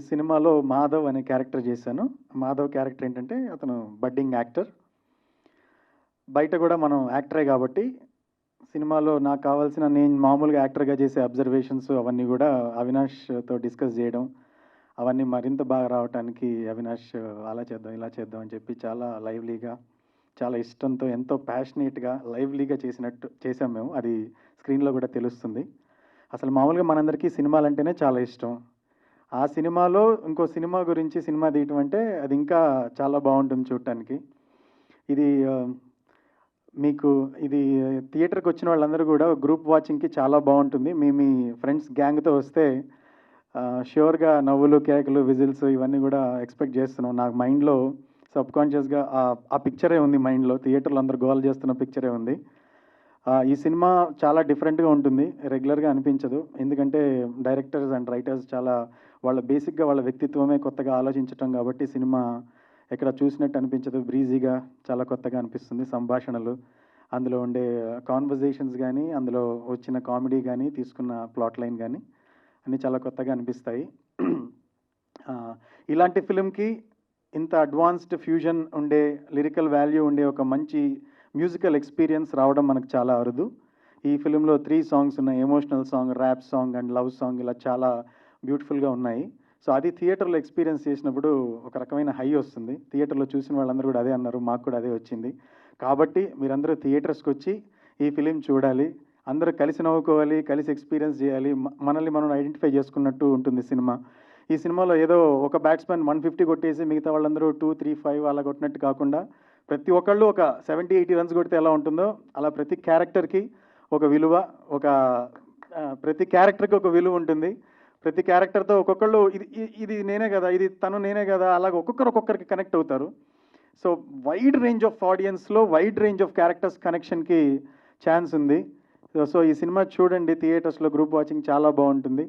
సినిమాలో మాధవ్ అనే క్యారెక్టర్ చేశాను. మాధవ్ క్యారెక్టర్ ఏంటంటే అతను బడ్డింగ్ యాక్టర్. బయట కూడా మనం యాక్టరే కాబట్టి సినిమాలో నాకు కావాల్సిన నేను మామూలుగా యాక్టర్గా చేసే అబ్జర్వేషన్స్ అవన్నీ కూడా అవినాష్తో డిస్కస్ చేయడం, అవన్నీ మరింత బాగా రావటానికి అవినాష్ అలా చేద్దాం ఇలా చేద్దాం అని చెప్పి చాలా లైవ్లీగా, చాలా ఇష్టంతో, ఎంతో ప్యాషనేట్గా లైవ్లీగా చేసాం మేము. అది స్క్రీన్లో కూడా తెలుస్తుంది. అసలు మామూలుగా మనందరికీ సినిమాలంటేనే చాలా ఇష్టం. ఆ సినిమాలో ఇంకో సినిమా గురించి సినిమా తీయటం అంటే అది ఇంకా చాలా బాగుంటుంది చూడటానికి. ఇది మీకు ఇది థియేటర్కి వచ్చిన వాళ్ళందరూ కూడా గ్రూప్ వాచింగ్కి చాలా బాగుంటుంది. మీ ఫ్రెండ్స్ గ్యాంగ్తో వస్తే ష్యూర్గా నవ్వులు, కేకలు, విజిల్స్ ఇవన్నీ కూడా ఎక్స్పెక్ట్ చేస్తున్నాం. నాకు మైండ్లో సబ్కాన్షియస్గా ఆ పిక్చరే ఉంది. మైండ్లో థియేటర్లో అందరూ గోల్ చేస్తున్న పిక్చరే ఉంది. ఈ సినిమా చాలా డిఫరెంట్గా ఉంటుంది, రెగ్యులర్గా అనిపించదు. ఎందుకంటే డైరెక్టర్స్ అండ్ రైటర్స్ చాలా వాళ్ళ బేసిక్గా వాళ్ళ వ్యక్తిత్వమే కొత్తగా ఆలోచించటం కాబట్టి సినిమా ఎక్కడ చూసినట్టు అనిపించదు. బ్రీజీగా చాలా కొత్తగా అనిపిస్తుంది. సంభాషణలు, అందులో ఉండే కాన్వర్జేషన్స్ కానీ, అందులో వచ్చిన కామెడీ కానీ, తీసుకున్న ప్లాట్ లైన్ కానీ అన్నీ చాలా కొత్తగా అనిపిస్తాయి. ఇలాంటి ఫిలింకి ఇంత అడ్వాన్స్డ్ ఫ్యూజన్ ఉండే, లిరికల్ వాల్యూ ఉండే ఒక మంచి మ్యూజికల్ ఎక్స్పీరియన్స్ రావడం మనకు చాలా అరుదు. ఈ ఫిలింలో 3 సాంగ్స్ ఉన్నాయి. Emotional song, rap song and love song, ఇలా చాలా బ్యూటిఫుల్గా ఉన్నాయి. సో అది థియేటర్లో ఎక్స్పీరియన్స్ చేసినప్పుడు ఒక రకమైన హై వస్తుంది. థియేటర్లో చూసిన వాళ్ళందరూ కూడా అదే అన్నారు, మాకు కూడా అదే వచ్చింది. కాబట్టి మీరందరూ థియేటర్స్కి వచ్చి ఈ ఫిలిం చూడాలి, అందరూ కలిసి నవ్వుకోవాలి, కలిసి ఎక్స్పీరియన్స్ చేయాలి. మనల్ని మనం ఐడెంటిఫై చేసుకున్నట్టు ఉంటుంది సినిమా. ఈ సినిమాలో ఏదో ఒక బ్యాట్స్మెన్ 150 కొట్టేసి మిగతా వాళ్ళందరూ 2, 3, 5 అలా కొట్టినట్టు కాకుండా ప్రతి ఒక్కళ్ళు ఒక 70-80 రన్స్ కొడితే ఎలా ఉంటుందో అలా ప్రతి క్యారెక్టర్కి ఒక విలువ, ప్రతి క్యారెక్టర్కి ఒక విలువ ఉంటుంది. ప్రతి క్యారెక్టర్తో ఒక్కొక్కళ్ళు ఇది నేనే కదా, ఇది తను నేనే కదా, అలాగ ఒక్కొక్కరికి కనెక్ట్ అవుతారు. సో వైడ్ రేంజ్ ఆఫ్ ఆడియన్స్లో వైడ్ రేంజ్ ఆఫ్ క్యారెక్టర్స్ కనెక్షన్కి ఛాన్స్ ఉంది. సో ఈ సినిమా చూడండి థియేటర్స్లో, గ్రూప్ వాచింగ్ చాలా బాగుంటుంది.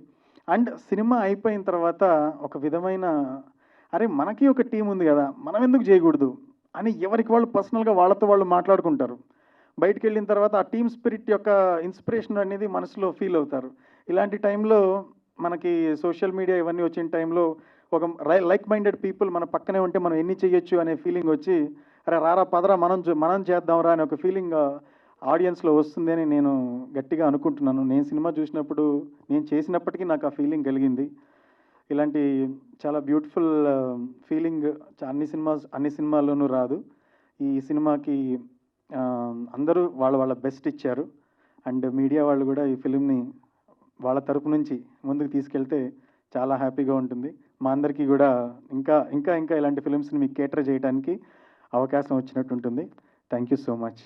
అండ్ సినిమా అయిపోయిన తర్వాత ఒక విధమైన అరే మనకి ఒక టీం ఉంది కదా, మనం ఎందుకు చేయకూడదు అని ఎవరికి వాళ్ళు పర్సనల్గా వాళ్ళతో వాళ్ళు మాట్లాడుకుంటారు. బయటికి వెళ్ళిన తర్వాత ఆ టీమ్ స్పిరిట్ యొక్క ఇన్స్పిరేషన్ అనేది మనసులో ఫీల్ అవుతారు. ఇలాంటి టైంలో మనకి సోషల్ మీడియా ఇవన్నీ వచ్చిన టైంలో ఒక లైక్ మైండెడ్ పీపుల్ మన పక్కనే ఉంటే మనం ఎన్ని చేయొచ్చు అనే ఫీలింగ్ వచ్చి అరే రారా పదరా మనం చేద్దాంరా అనే ఒక ఫీలింగ్ ఆడియన్స్లో వస్తుంది అని నేను గట్టిగా అనుకుంటున్నాను. నేను సినిమా చూసినప్పుడు, నేను చేసినప్పటికీ నాకు ఆ ఫీలింగ్ కలిగింది. ఇలాంటి చాలా బ్యూటిఫుల్ ఫీలింగ్ అన్ని సినిమాల్లోనూ రాదు. ఈ సినిమాకి అందరూ వాళ్ళ బెస్ట్ ఇచ్చారు. అండ్ మీడియా వాళ్ళు కూడా ఈ ఫిలింని వాళ్ళ తరపు నుంచి ముందుకు తీసుకెళ్తే చాలా హ్యాపీగా ఉంటుంది. మా అందరికీ కూడా ఇంకా ఇలాంటి ఫిలిమ్స్ని మీకు కేటర్ చేయడానికి అవకాశం వచ్చినట్టు ఉంటుంది. Thank you so much.